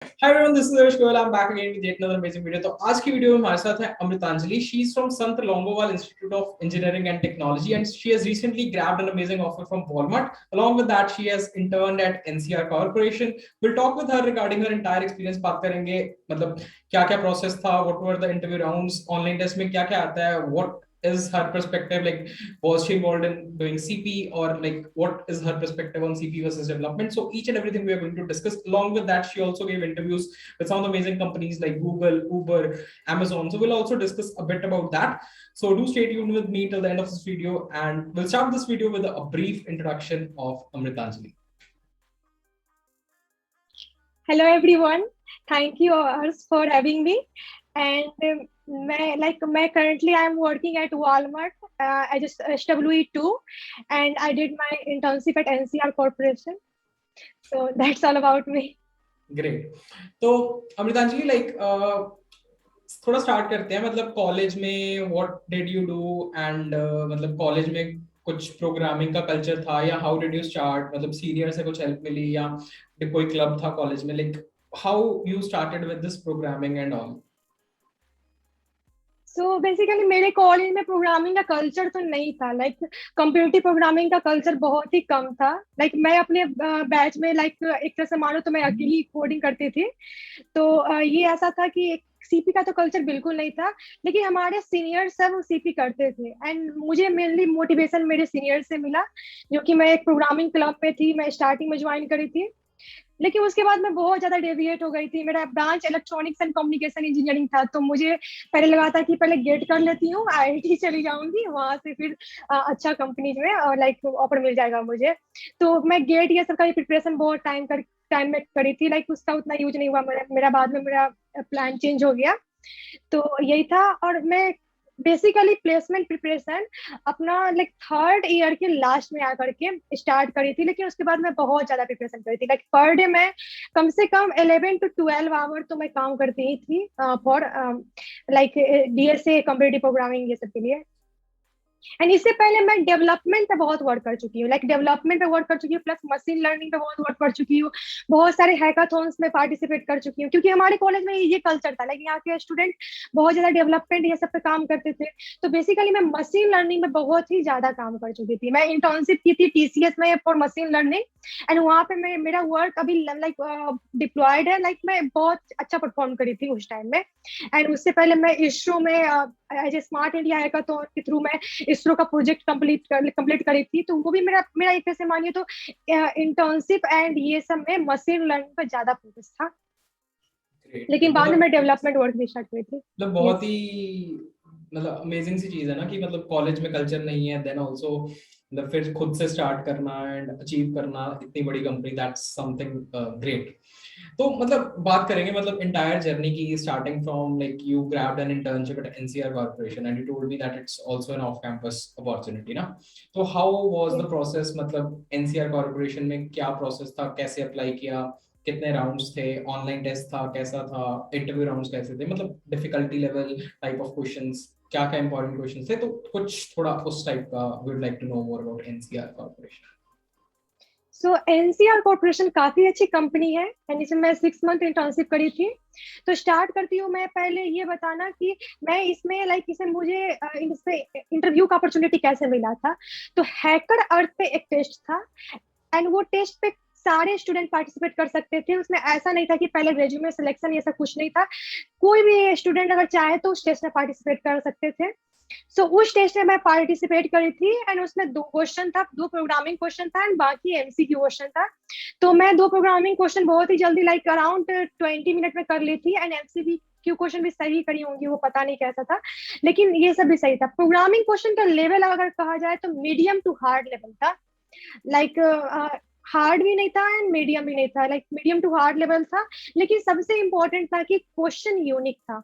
Hi everyone, this is Avish Goyal. I'm back again with yet another amazing video. तो आज की video में हमारे साथ है अमृतांजलि. She is from Sant Longowal Institute of Engineering and Technology, and she has recently grabbed an amazing offer from Walmart. Along with that, she has interned at NCR Corporation. We'll talk with her regarding her entire experience. बात करेंगे मतलब क्या क्या process था, what were the interview rounds, online test में क्या क्या आता है, what is her perspective, like was she involved in doing CP, or like what is her perspective on CP versus development. So each and everything we are going to discuss. Along with that, she also gave interviews with some of the amazing companies like Google, Uber, Amazon. So we'll also discuss a bit about that. So do stay tuned with me till the end of this video, and we'll start this video with a brief introduction of Amritanjali. Hello everyone, thank you Ars for having me. And मैं currently I'm working at Walmart as a SWE2, and I did my internship at NCR Corporation. So that's all about me. Great. तो अमृतांजलि like थोड़ा start करते हैं. मतलब college में what did you do and मतलब college में कुछ programming का कल्चर था या हाउ डिड यू स्टार्ट, मतलब सीनियर से कुछ हेल्प मिली या कोई क्लब था कॉलेज में, like how you started with this programming and all. So basically मेरे कॉलेज में प्रोग्रामिंग का कल्चर तो नहीं था. कंप्यूटर प्रोग्रामिंग का कल्चर बहुत ही कम था. मैं अपने बैच में एक तरह से मानो तो मैं अकेली कोडिंग करती थी. तो ये ऐसा था कि सीपी का तो कल्चर बिल्कुल नहीं था, लेकिन हमारे सीनियर सब सीपी करते थे. एंड मुझे मेनली मोटिवेशन मेरे सीनियर से मिला, जो कि मैं एक प्रोग्रामिंग क्लब में थी. मैं स्टार्टिंग में ज्वाइन करी थी, लेकिन उसके बाद मैं बहुत ज्यादा डेविएट हो गई थी. मेरा branch electronics and communication engineering था, तो मुझे पहले लगा था कि पहले गेट कर लेती हूँ, आईआईटी चली जाऊंगी, वहां से फिर अच्छा कंपनीज में और ऑफर मिल जाएगा मुझे. तो मैं गेट ये सब का प्रिपरेशन बहुत टाइम में करी थी. उसका उतना यूज नहीं हुआ मेरा बाद में मेरा प्लान चेंज हो गया. तो यही था. और मैं बेसिकली प्लेसमेंट प्रिपरेशन अपना थर्ड ईयर के लास्ट में आकर के स्टार्ट करी थी, लेकिन उसके बाद मैं बहुत ज्यादा प्रिपरेशन करी थी. पर डे मैं कम से कम 11 to 12 आवर तो मैं काम करती ही थी फॉर डीएसए कम्पिटिटिव प्रोग्रामिंग ये सब के लिए. एंड इससे पहले मैं डेवलपमेंट पे बहुत वर्क कर चुकी हूँ. डेवलपमेंट पे वर्क कर चुकी हूँ, प्लस मशीन लर्निंग पे बहुत वर्क कर चुकी हूँ. बहुत सारे हैकाथॉन्स में पार्टिसिपेट कर चुकी हूँ, क्योंकि हमारे कॉलेज में ये कल्चर था. यहाँ के स्टूडेंट बहुत ज्यादा डेवलपमेंट ये सब पे काम करते थे. तो बेसिकली मैं मशीन लर्निंग में बहुत ही ज्यादा काम कर चुकी थी. मैं इंटर्नशिप की थी टीसीएस में फॉर मशीन लर्निंग, एंड वहाँ पे मेरा वर्क अभी डिप्लॉयड है. मैं बहुत अच्छा परफॉर्म करी थी उस टाइम में. एंड उससे पहले मैं इसरो में as a smart India hackathon के थ्रू मैं इसरो का प्रोजेक्ट कंप्लीट करी थी. तो वो भी मेरा मेरा एक तरह से मानिए तो इंटर्नशिप एंड ये सब में मशीन लर्निंग पर ज्यादा फोकस था. लेकिन बाद में मैं डेवलपमेंट वर्क भी स्टार्ट करी थी. मतलब बहुत ही मतलब अमेजिंग सी चीज है ना कि मतलब कॉलेज में कल्चर नहीं है, देन आल्सो मतलब फिर खुद से स्टार्ट करना एंड अचीव करना इतनी बड़ी कंपनी, दैट्स समथिंग ग्रेट. तो मतलब बात करेंगे मतलब एंटायर जर्नी की, starting from like you grabbed an internship at NCR corporation and you told me that it's also an off campus opportunity ना. तो हाउ वाज द प्रोसेस, मतलब NCR corporation में क्या प्रोसेस था, कैसे अप्लाई किया, कितने राउंड्स थे, ऑनलाइन टेस्ट था, कैसा था, इंटरव्यू राउंड्स कैसे थे, मतलब difficulty level, type of questions, क्या क्या इंपॉर्टेंट क्वेश्चंस थे. तो कुछ थोड़ा उस टाइप का we would like to know more about NCR corporation. So NCR corporation काफी अच्छी कंपनी है, एंड इसमें मैं 6 मंथ इंटर्नशिप करी थी. तो स्टार्ट करती हूँ मैं पहले ये बताना कि मैं इसमें इसे मुझे इसमें इंटरव्यू का अपॉर्चुनिटी कैसे मिला था. तो हैकर अर्थ पे एक टेस्ट था, एंड वो टेस्ट पे सारे स्टूडेंट पार्टिसिपेट कर सकते थे. उसमें ऐसा नहीं था कि पहले रेज्यूमे सिलेक्शन ये सब कुछ नहीं था. कोई भी स्टूडेंट अगर चाहे तो उस टेस्ट में पार्टिसिपेट कर सकते थे. सो उस टेस्ट में मैं पार्टिसिपेट करी थी, एंड उसमें 2 क्वेश्चन था, 2 प्रोग्रामिंग क्वेश्चन था एंड बाकी एमसीक्यू क्वेश्चन था. तो मैं 2 प्रोग्रामिंग क्वेश्चन बहुत ही जल्दी अराउंड 20 मिनट में कर ली थी, एंड एमसीक्यू क्वेश्चन भी सही करी होंगी, वो पता नहीं कैसा था, लेकिन ये सब भी सही था. प्रोग्रामिंग क्वेश्चन का लेवल अगर कहा जाए तो मीडियम टू हार्ड लेवल था. लाइक हार्ड भी नहीं था एंड मीडियम भी नहीं था, मीडियम टू हार्ड लेवल था. लेकिन सबसे इंपॉर्टेंट था कि क्वेश्चन यूनिक था.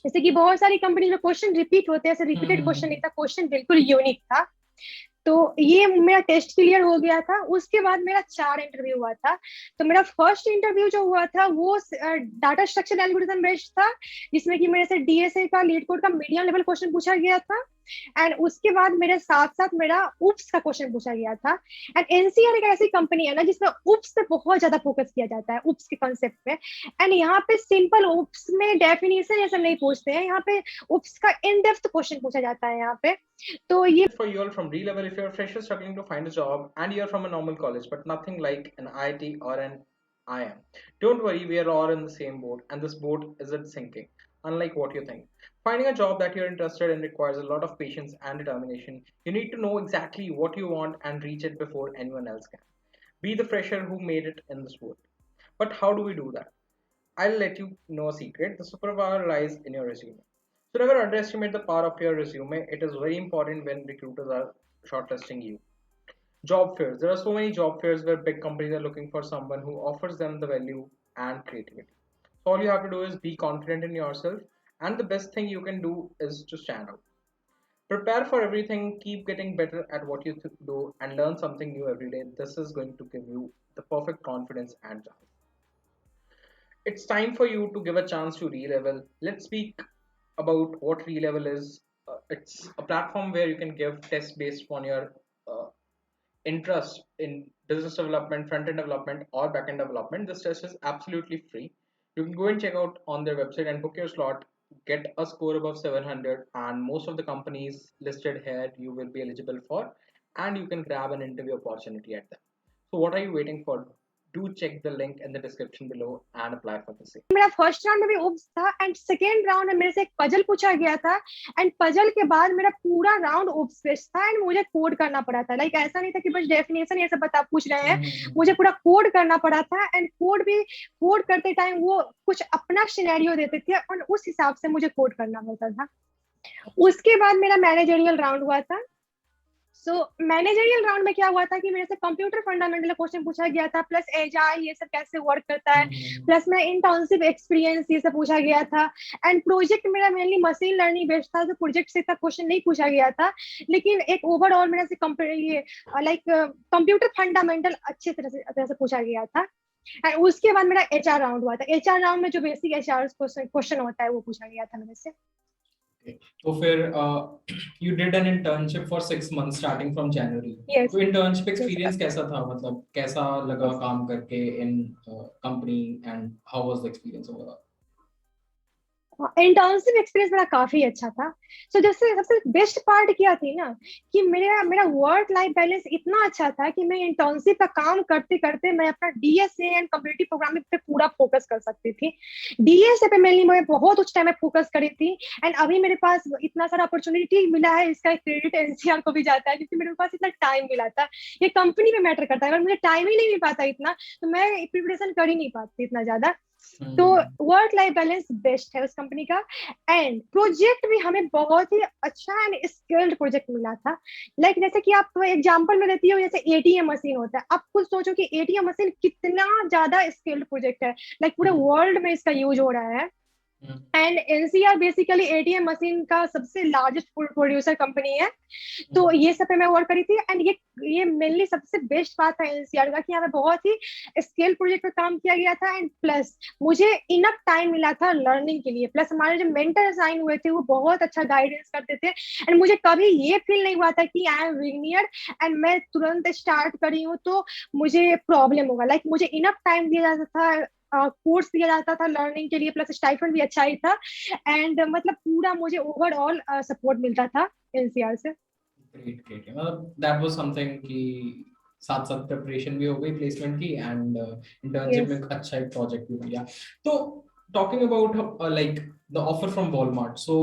जैसे कि बहुत सारी कंपनी में क्वेश्चन रिपीट होते हैं, ऐसे रिपीटेड क्वेश्चन नहीं था, क्वेश्चन बिल्कुल यूनिक था. तो ये मेरा टेस्ट क्लियर हो गया था. उसके बाद मेरा 4 इंटरव्यू हुआ था. तो मेरा फर्स्ट इंटरव्यू जो हुआ था वो डाटा स्ट्रक्चर एल्गोरिथम बेस्ड था, जिसमें कि मेरे से डीएसए का लीड कोड का मीडियम लेवल क्वेश्चन पूछा गया था. एंड उसके बाद मेरे साथ साथ मेरा उप्स का क्वेश्चन पूछा गया था। एंड एनसीआर एक ऐसी कंपनी है ना जिसमें उप्स पे बहुत ज्यादा फोकस किया जाता है, उप्स के कॉन्सेप्ट पे। एंड यहाँ पे सिंपल उप्स में डेफिनेशन ये सब नहीं पूछते हैं, यहाँ पे उप्स का इन डेप्थ क्वेश्चन पूछा जाता है यहाँ पे। तो ये For you all from D-level, if you're a fresher struggling to find a job and you're from a normal college, but nothing like an IIT or an IIM, don't worry, we are all in the same boat, and this boat isn't sinking, unlike what you think. Finding a job that you're interested in requires a lot of patience and determination. You need to know exactly what you want and reach it before anyone else can. Be the fresher who made it in this boat. But how do we do that? I'll let you know a secret. The superpower lies in your resume. So never underestimate the power of your resume. It is very important when recruiters are shortlisting you. Job fairs. There are so many job fairs where big companies are looking for someone who offers them the value and creativity. So all you have to do is be confident in yourself, and the best thing you can do is to stand out. Prepare for everything, keep getting better at what you do, and learn something new every day. This is going to give you the perfect confidence and chance. It's time for you to give a chance to Relevel. Let's speak about what Relevel is. It's a platform where you can give tests based on your uh, interest in business development, front end development, or back end development. This test is absolutely free. You can go and check out on their website and book your slot. Get a score above 700, and most of the companies listed here you will be eligible for, and you can grab an interview opportunity at them. So, what are you waiting for? Do check the link in the description below and apply for the same. मेरा first round में भी उप्स था and second round में मेरे से एक puzzle पूछा गया था। एंड पजल के बाद मेरा पूरा राउंड उप्स बेस्ड था एंड मुझे कोड करना पड़ा था। लाइक ऐसा नहीं था कि बस डेफिनेशन ये सब बता पूछ रहे हैं, मुझे पूरा कोड करना पड़ा था। एंड कोड करते टाइम वो कुछ अपना सिनेरियो देते थे और उस हिसाब से मुझे कोड करना पड़ता था। उसके बाद मेरा मैनेजरियल राउंड हुआ था। सो मैनेजरियल राउंड में क्या हुआ था कि मेरे से कंप्यूटर फंडामेंटल क्वेश्चन पूछा गया था, प्लस एजाइल ये सब कैसे वर्क करता है, प्लस मेरा इंटर्नशिप एक्सपीरियंस ये सब पूछा गया था। एंड प्रोजेक्ट मेरा मेनली मशीन लर्निंग बेस्ड था, तो प्रोजेक्ट से इतना क्वेश्चन नहीं पूछा गया था, लेकिन एक ओवरऑल मेरे से ये लाइक कंप्यूटर फंडामेंटल अच्छे तरह से पूछा गया था। एंड उसके बाद मेरा एचआर राउंड हुआ था। एचआर राउंड में जो बेसिक एचआर क्वेश्चन होता है वो पूछा गया था मेरे से। तो फिर you did an internship for 6 months starting from January. Yes. तो internship experience कैसा था, मतलब कैसा लगा काम करके in company and how was the experience overall? Internship experience मेरा काफी अच्छा था। सो जैसे सबसे बेस्ट पार्ट क्या थी ना कि मेरा वर्क लाइफ बैलेंस इतना अच्छा था कि मैं इंटर्नशिप का काम करते करते मैं अपना डीएसए एंड कम्पिटिटिव प्रोग्रामिंग पे पूरा फोकस कर सकती थी। डीएसए पे मेनली मैं बहुत उस टाइम में फोकस करी थी। एंड अभी मेरे पास इतना सारा अपॉर्चुनिटी मिला है, इसका क्रेडिट एनसीआर को भी जाता है क्योंकि मेरे पास इतना टाइम मिला था। ये कंपनी पे मैटर करता है, अगर मुझे टाइम ही नहीं मिल पाता इतना तो मैं प्रिपरेशन कर ही नहीं पाती इतना ज्यादा। तो वर्क लाइफ बैलेंस बेस्ट है उस कंपनी का। एंड प्रोजेक्ट भी हमें बहुत ही अच्छा एंड स्किल्ड प्रोजेक्ट मिला था। लाइक जैसे कि आप एग्जांपल में देती हो, जैसे एटीएम मशीन होता है, आप खुद सोचो कि एटीएम मशीन कितना ज्यादा स्किल्ड प्रोजेक्ट है, लाइक पूरे वर्ल्ड में इसका यूज हो रहा है। And NCR basically ATM machine का सबसे लार्जेस्ट प्रोड्यूसर कंपनी है। तो ये सब पे मैं वर्क करी थी। एंड ये मेनली सबसे बेस्ट बात था एनसीआर का कि यहाँ पे बहुत ही स्केल प्रोजेक्ट पे काम किया गया था। एंड प्लस मुझे इनफ टाइम मिला था लर्निंग के लिए। प्लस हमारे जो मेंटर असाइन हुए थे वो बहुत अच्छा गाइडेंस करते थे। एंड मुझे कभी ये फील नहीं हुआ था कि आई एम बिगिनियर एंड मैं तुरंत स्टार्ट करी हूँ तो मुझे प्रॉब्लम होगा। लाइक मुझे इनफ टाइम दिया जाता था, कोर्स दिया जाता था लर्निंग के लिए, प्लस स्टाइपेंड भी अच्छा ही था। एंड मतलब पूरा मुझे ओवरऑल सपोर्ट मिलता था एनसीआर से। ग्रेट ग्रेट, मतलब दैट वाज समथिंग कि साथ साथ प्रिपरेशन भी हो गई प्लेसमेंट की एंड इंटर्नशिप में अच्छा एक प्रोजेक्ट भी मिला। तो talking about like the offer from Walmart, so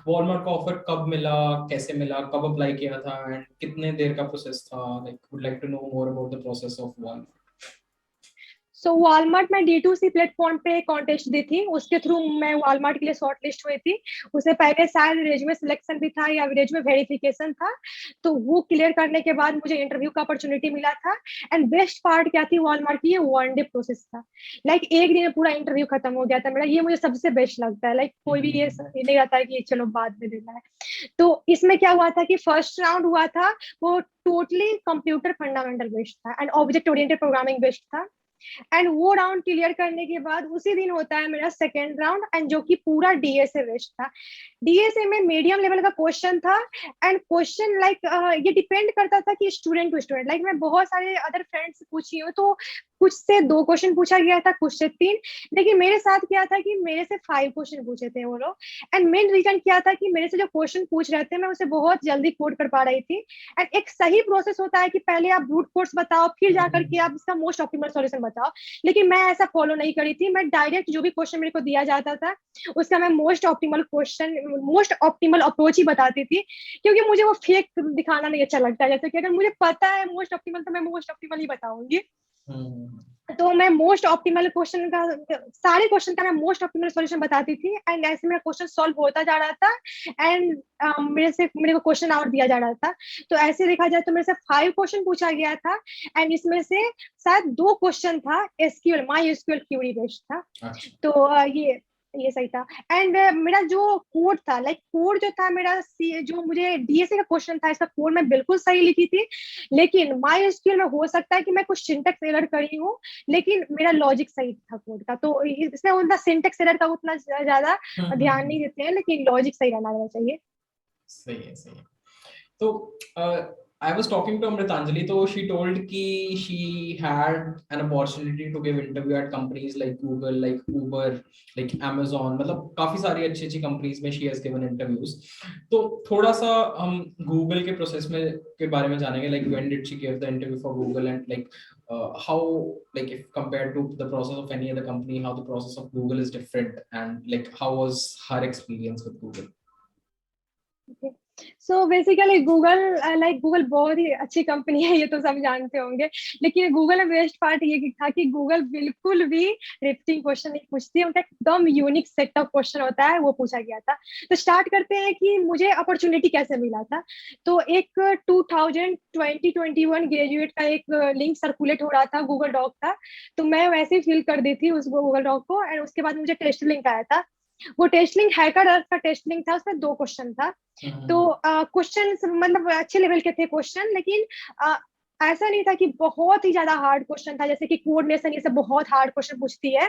Walmart का ऑफर कब मिला, कैसे मिला, कब अप्लाई किया था एंड कितने देर का प्रोसेस था? Like would like to know more about the process of Walmart. So Walmart में D2C प्लेटफॉर्म पे कॉन्टेस्ट दी थी, उसके थ्रू मैं वॉलमार्ट के लिए शॉर्ट लिस्ट हुई थी। उससे पहले शायद रेज्यूमे सिलेक्शन भी था या रेज्यूमे वेरिफिकेशन था, तो वो क्लियर करने के बाद मुझे इंटरव्यू का अपॉर्चुनिटी मिला था। एंड बेस्ट पार्ट क्या थी वॉलमार्ट की, ये 1 डे प्रोसेस था। लाइक एक दिन में पूरा इंटरव्यू खत्म हो गया था मेरा। ये मुझे सबसे बेस्ट लगता है। लाइक कोई भी ये नहीं रहता है कि चलो बाद में देना है। तो इसमें क्या हुआ था कि फर्स्ट राउंड हुआ था वो टोटली कंप्यूटर फंडामेंटल बेस्ड था and object oriented programming based था। एंड वो राउंड क्लियर करने के बाद उसी दिन होता है मेरा सेकेंड राउंड, एंड जो कि पूरा डीएसए बेस्ड था। डीएसए में मीडियम लेवल का क्वेश्चन था, एंड क्वेश्चन लाइक ये डिपेंड करता था कि स्टूडेंट टू स्टूडेंट, लाइक मैं बहुत सारे अदर फ्रेंड्स से पूछी हूँ तो कुछ से 2 क्वेश्चन पूछा गया था, कुछ से 3, लेकिन मेरे साथ क्या था कि मेरे से 5 क्वेश्चन पूछे थे वो लोग। एंड मेन रीजन क्या था कि मेरे से जो क्वेश्चन पूछ रहे थे मैं उसे बहुत जल्दी कोड कर पा रही थी। एंड एक सही प्रोसेस होता है कि पहले आप ब्रूट फोर्स बताओ, फिर जाकर के आप इसका मोस्ट ऑप्टिमल सॉल्यूशन बताओ, लेकिन मैं ऐसा फॉलो नहीं करी थी। मैं डायरेक्ट जो भी क्वेश्चन मेरे को दिया जाता था उसका मैं मोस्ट ऑप्टिमल अप्रोच ही बताती थी, क्योंकि मुझे वो फेक दिखाना नहीं अच्छा लगता है। जैसे कि अगर मुझे पता है मोस्ट ऑप्टिमल तो मैं मोस्ट ऑप्टिमल ही बताऊंगी। तो मैं मोस्ट ऑप्टिमल क्वेश्चन का, सारे क्वेश्चन का मैं मोस्ट ऑप्टिमल सॉल्यूशन बताती थी, एंड ऐसे मेरा क्वेश्चन सॉल्व होता जा रहा था। एंड मेरे को क्वेश्चन और दिया जा रहा था। तो ऐसे देखा जाए तो मेरे से 5 क्वेश्चन पूछा गया था, एंड इसमें से शायद 2 क्वेश्चन था SQL, my SQL query based था। तो ये सही था। एंड मेरा जो कोड था, लाइक कोड जो था मेरा, जो मुझे डीएसए का क्वेश्चन था इसका कोड मैं बिल्कुल सही लिखी थी, लेकिन माई एसक्यूएल में हो सकता है कि मैं कुछ सिंटेक्स एरर करी हूँ, लेकिन मेरा लॉजिक सही था कोड का। तो इसमें उनका सिंटेक्स एरर का उतना ज्यादा ध्यान नहीं देते हैं, लेकिन लॉजिक सही रहना चाहिए। सही है, सही है। तो I was talking to Amritanjali, so she told ki she had an opportunity to give interview at companies like Google, like Uber, like Amazon, मतलब काफी सारी अच्छी अच्छी कंपनीज में she has given interviews. तो थोड़ा सा हम Google के प्रोसेस में के बारे में जानेंगे, like when did she give the interview for Google, and like how, like if compared to the process of any other company, how the process of Google is different, and like how was her experience with Google. So basically Google, like Google बहुत ही अच्छी company है, ये तो सब जानते होंगे। लेकिन Google में बेस्ट पार्ट ये था कि गूगल बिल्कुल भी रिपीटिंग क्वेश्चन नहीं पूछती, उनका एकदम यूनिक सेट ऑफ क्वेश्चन होता है, वो पूछा गया था। तो स्टार्ट करते हैं कि मुझे अपॉर्चुनिटी कैसे मिला था। तो एक 2021 ग्रेजुएट का एक लिंक सर्कुलेट हो रहा था, गूगल डॉक था। तो मैं वैसे ही फिल कर दी थी उस गूगल डॉक को, एंड उसके बाद मुझे टेस्ट लिंक आया था। वो टेस्ट लिंक हैकर का टेस्ट लिंक था, उसमें 2 क्वेश्चन था। तो क्वेश्चन मतलब अच्छे लेवल के थे क्वेश्चन, लेकिन ऐसा नहीं था कि बहुत ही ज्यादा हार्ड क्वेश्चन था, जैसे कि कोऑर्डिनेशन ये सब बहुत हार्ड क्वेश्चन पूछती है।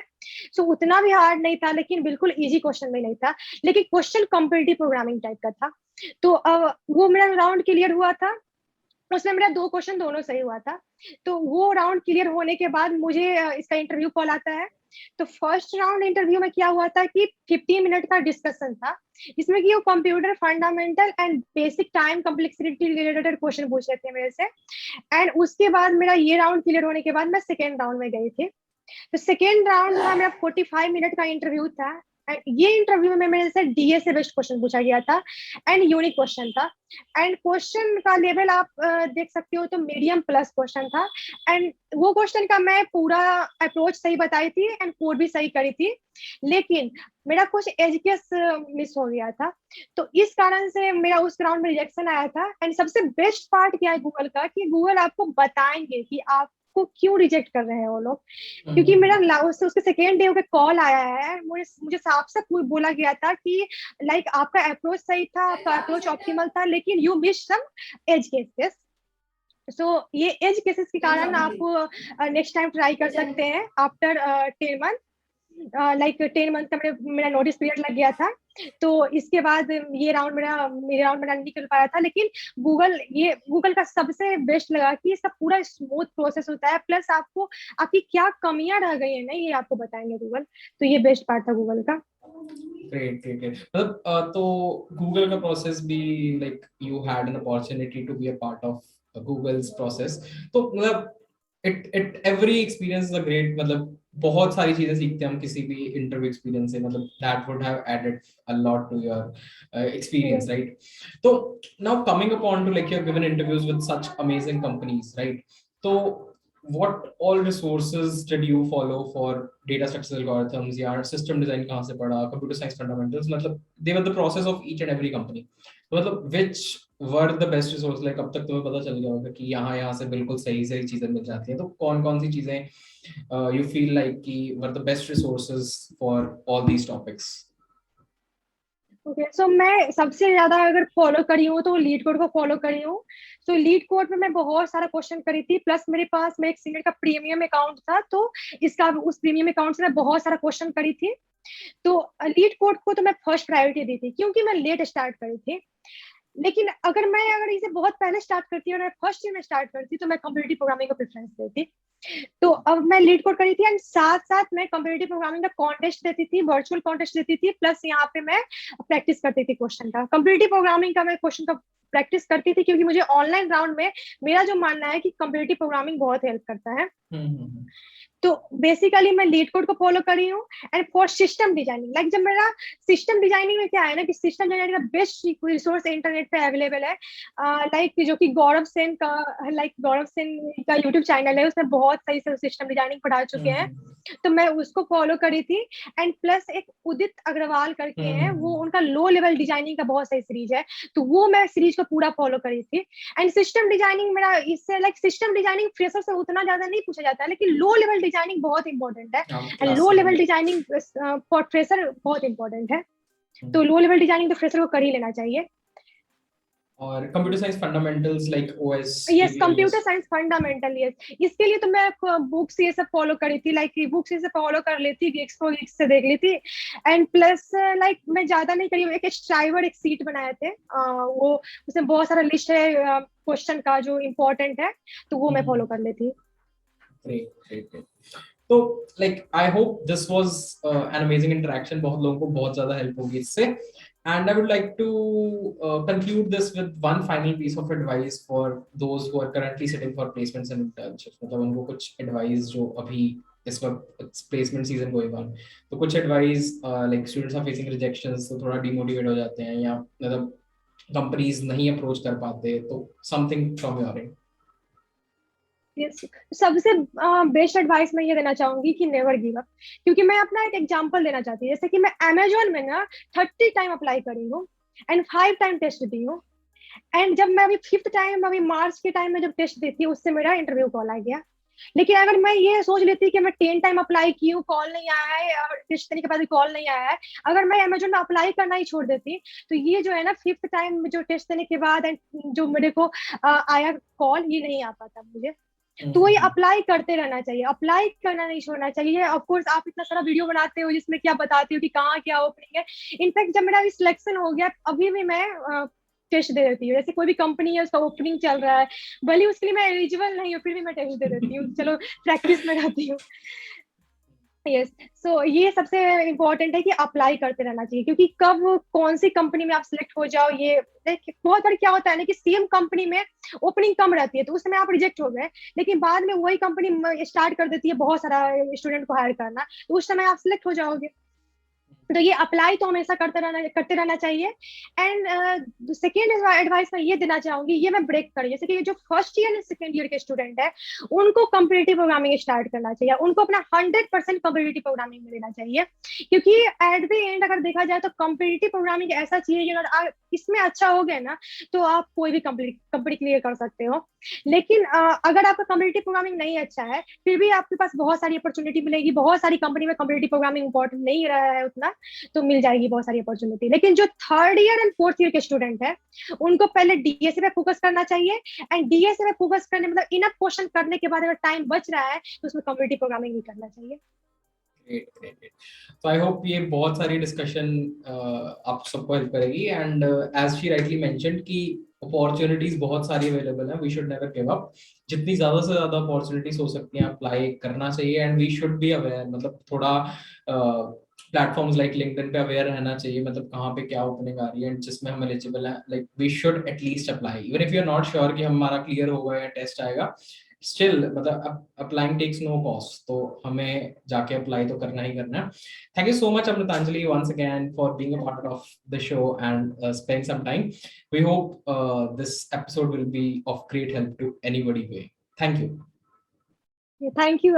सो उतना भी हार्ड नहीं था, लेकिन बिल्कुल इजी क्वेश्चन भी नहीं था। लेकिन क्वेश्चन कम्पिटिटिव प्रोग्रामिंग टाइप का था। तो वो मेरा राउंड क्लियर हुआ था, उसमें मेरा 2 क्वेश्चन दोनों सही हुआ था। तो वो राउंड क्लियर होने के बाद मुझे इसका इंटरव्यू कॉल आता है। तो फर्स्ट राउंड इंटरव्यू में क्या हुआ था कि 15 मिनट का डिस्कशन था, जिसमें कि वो computer fundamental and basic time complexity related question पूछ रहे थे मेरे से। एंड उसके बाद मेरा ये राउंड क्लियर होने के बाद मैं सेकेंड राउंड में गई थी। तो सेकेंड राउंड में मेरा 45 मिनट का इंटरव्यू था, एंड ये इंटरव्यू में मेरे से डीएसए बेस्ड क्वेश्चन पूछा गया था, एंड यूनिक क्वेश्चन था। एंड क्वेश्चन का लेवल आप देख सकते हो तो मीडियम प्लस क्वेश्चन था। एंड वो क्वेश्चन का मैं पूरा अप्रोच सही बताई थी, एंड कोड भी सही करी थी, लेकिन मेरा कुछ एज केस मिस हो गया था। तो इस कारण से मेरा उस राउंड में रिजेक्शन आया था। एंड सबसे बेस्ट पार्ट क्या है गूगल का, कि गूगल आपको बताएंगे कि आपको क्यों रिजेक्ट कर रहे हैं वो लोग। क्योंकि मेरा उसके सेकेंड डे पे कॉल आया है, मुझे साफ साफ बोला गया था कि लाइक आपका अप्रोच सही था, आपका अप्रोच ऑप्टिमल था, लेकिन you miss some edge cases. So ये एज केसेस के कारण आप नेक्स्ट टाइम ट्राई कर सकते हैं आफ्टर 10 मंथ। लाइक 10 मंथ का मेरा नोटिस पीरियड लग गया था। तो इसके बाद मेरे राउंड मेरा निकल पाया था। लेकिन गूगल का सबसे बेस्ट लगा कि इसका पूरा स्मूथ प्रोसेस होता है, प्लस आपको आपकी क्या कमियां रह गई है ना, ये आपको बताएंगे गूगल। तो ये बेस्ट पार्ट था गूगल का। Great great great. मतलब तो गूगल का प्रोसेस भी, like you had an opportunity to be a part of Google's process. तो मतलब it every experience is a great, मतलब बहुत सारी चीजें सीखते हैं हम किसी भी इंटरव्यू एक्सपीरियंस से, मतलब that would have added a lot to your experience, right? तो now coming upon to, like you have given interviews with such amazing companies, right? तो what all resources did you follow for data structural algorithms, या system design कहाँ से पढ़ा, computer science fundamentals, मतलब they were the process of each and every company. तो मतलब which were the best resources, like अब तक तुम्हें पता चल गया होगा कि यहाँ से बिल्कुल सही सही चीजें मिल जाती हैं, तो कौन कौन सी चीजें you feel like कि were the best resources for all these topics? Okay, so मैं सबसे ज्यादा अगर फॉलो करी हूँ तो लीड कोड को फॉलो करी हूँ। तो लीड कोड में मैं बहुत सारा क्वेश्चन करी थी, प्लस मेरे पास में एक सीनियर का प्रीमियम अकाउंट था, तो इसका उस प्रीमियम अकाउंट से मैं बहुत सारा क्वेश्चन करी थी। तो लीड कोड को तो मैं फर्स्ट प्रायोरिटी दी थी क्योंकि मैं लेट स्टार्ट करी थी। लेकिन अगर इसे बहुत पहले स्टार्ट करती और फर्स्ट ईयर में स्टार्ट करती तो मैं कम्पिटिटिव प्रोग्रामिंग को प्रेफरेंस देती। तो अब मैं लीड कोड करी थी एंड साथ साथ मैं कम्पिटिटिव प्रोग्रामिंग का कॉन्टेस्ट देती थी, वर्चुअल कॉन्टेस्ट देती थी, प्लस यहाँ पे मैं प्रैक्टिस करती थी क्वेश्चन का। कम्पिटिटिव प्रोग्रामिंग का मैं क्वेश्चन का प्रैक्टिस करती थी क्योंकि मुझे ऑनलाइन राउंड में मेरा जो मानना है कि कम्पिटिटिव प्रोग्रामिंग बहुत हेल्प करता है। तो बेसिकली मैं लीड कोड को फॉलो करी हूँ। And for system designing, like जब मेरा सिस्टम डिजाइनिंग में क्या है ना कि सिस्टम डिजाइनिंग का बेस्ट रिसोर्स इंटरनेट पे अवेलेबल है, लाइक जो कि गौरव सेन का यूट्यूब चैनल है, उसमें बहुत सही से सिस्टम डिजाइनिंग पढ़ा चुके हैं। तो मैं उसको फॉलो करी थी। एंड प्लस एक उदित अग्रवाल करके हैं, वो उनका लो लेवल डिजाइनिंग का बहुत सही सीरीज है, तो वो मैं सीरीज को पूरा फॉलो करी थी। एंड सिस्टम डिजाइनिंग मेरा इससे लाइक सिस्टम डिजाइनिंग फ्रेशर से उतना ज्यादा नहीं पूछा जाता है, लेकिन लो लेवल डिजाइनिंग बहुत इंपॉर्टेंट है। And low level designing for fresher बहुत इंपॉर्टेंट है। तो लो लेवल डिजाइनिंग तो फ्रेशर को कर ही लेना चाहिए। और computer science fundamentals like OS, yes, computer science fundamental, yes. इसके लिए तो मैं बुक्स ये सब फॉलो करी थी, लाइक बुक्स ये सब फॉलो कर लेती, एक्सपो से देख ली थी। एंड प्लस लाइक मैं ज्यादा नहीं करी, एक स्ट्राइवर एक सीट बनाए थे, वो उसमें बहुत सारा लिस्ट है क्वेश्चन का जो इम्पोर्टेंट है, तो वो मैं फॉलो कर लेती। तो like I hope this was an amazing interaction, बहुत लोगों को बहुत ज्यादा हेल्प होगी इससे। And I would like to conclude this with one final piece of advice for those who are currently sitting for placements and internships. मतलब उनको कुछ एडवाइस जो अभी इस वक्त प्लेसमेंट सीजन गोइंग ऑन, तो कुछ advice like students are facing rejections, तो थोड़ा डिमोटिवेट हो जाते हैं या मतलब कंपनीज नहीं अप्रोच कर पाते, तो something from your and. Yes. सबसे बेस्ट एडवाइस मैं ये देना चाहूंगी कि नेवर गिव अप। क्योंकि मैं अपना एक एग्जांपल देना चाहती हूँ, जैसे कि मैं अमेजोन में ना 30 टाइम अप्लाई करी हूँ एंड 5 टाइम टेस्ट दी हूँ। एंड जब मैं अभी 5th टाइम, अभी मार्च के टाइम में जब टेस्ट दी थी, उससे मेरा इंटरव्यू कॉल आ गया। लेकिन अगर मैं ये सोच लेती कि मैं 10 टाइम अप्लाई की हूँ, कॉल नहीं आया है, और टेस्ट देने के बाद भी कॉल नहीं आया है, अगर मैं अमेजोन में अप्लाई करना ही छोड़ देती, तो ये जो है ना 5th टाइम में जो टेस्ट देने के बाद एंड जो मेरे को आया कॉल, ये नहीं आ पाता मुझे। तो ये अप्लाई करते रहना चाहिए, अप्लाई करना नहीं छोड़ना चाहिए। ऑफ कोर्स आप इतना सारा वीडियो बनाते हो जिसमें क्या बताते हो कि कहाँ क्या ओपनिंग है। इनफैक्ट जब मेरा सिलेक्शन हो गया, अभी भी मैं टेस्ट दे देती हूँ। जैसे कोई भी कंपनी है, उसका ओपनिंग चल रहा है, भले उसके लिए मैं एलिजिबल नहीं हूँ, फिर भी मैं टेस्ट दे देती हूँ, चलो प्रैक्टिस में रहती हूँ। यस, सो ये सबसे इम्पोर्टेंट है कि अप्लाई करते रहना चाहिए, क्योंकि कब कौन सी कंपनी में आप सिलेक्ट हो जाओ, ये बहुत बार क्या होता है ना कि सेम कंपनी में ओपनिंग कम रहती है, तो उस समय आप रिजेक्ट हो गए, लेकिन बाद में वही कंपनी स्टार्ट कर देती है बहुत सारा स्टूडेंट को हायर करना, तो उस समय आप सिलेक्ट हो जाओगे। तो ये अप्लाई तो हमेशा करते रहना चाहिए। एंड सेकेंड एडवाइस मैं ये देना चाहूंगी, ये मैं ब्रेक करूँ, जैसे कि जो first year and second year के स्टूडेंट है, उनको कम्पिटिटिव प्रोग्रामिंग स्टार्ट करना चाहिए, उनको अपना 100% कम्पिटिटिव प्रोग्रामिंग में लेना चाहिए। क्योंकि एट द एंड अगर देखा जाए तो कम्पिटिटिव प्रोग्रामिंग ऐसा चीज है कि अगर आप इसमें अच्छा हो गए ना, तो आप कोई भी कंपनी क्लियर कर सकते हो। लेकिन अगर आपका कम्पिटिटिव प्रोग्रामिंग नहीं अच्छा है, फिर भी आपके पास बहुत सारी अपॉर्चुनिटी मिलेगी, बहुत सारी कंपनी में कम्पिटिटिव प्रोग्रामिंग इंपॉर्टेंट नहीं रहा है उतना, तो मिल जाएगी बहुत सारी अपॉर्चुनिटी। लेकिन जो 3rd year and 4th year के स्टूडेंट है, उनको पहले डीएसए पे फोकस करना चाहिए। एंड डीएसए पे फोकस करने मतलब इनफ क्वेश्चन करने के बाद अगर टाइम बच रहा है, तो उसमें कम्पिटिटिव प्रोग्रामिंग भी करना चाहिए। Great great great. तो आई होप ये बहुत सारी डिस्कशन आप सबको हेल्प करेगी। And as she rightly mentioned कि अपॉर्चुनिटीज बहुत सारी अवेलेबल है, we should never give up. जितनी ज्यादा से ज्यादा अपॉर्चुनिटीज हो सकती हैं अप्लाई करना चाहिए। And we should be aware, मतलब थोड़ा प्लेटफॉर्म्स लाइक लिंक्डइन पे अवेयर रहना चाहिए, मतलब कहाँ पे क्या ओपनिंग आ रही है जिसमें हम एलिजिबल हैं। Like we should at least apply even if you are not sure कि हमारा क्लियर होगा या टेस्ट आएगा, स्टिल मतलब अप्लाइंग टेक्स नो कॉस्ट, तो हमें जाके अप्लाई तो करना ही करना है। Thank you so much Amritanjali once again for being a part of the show and spending some time. We hope this episode will be of great help to anybody going. Thank you. Thank you.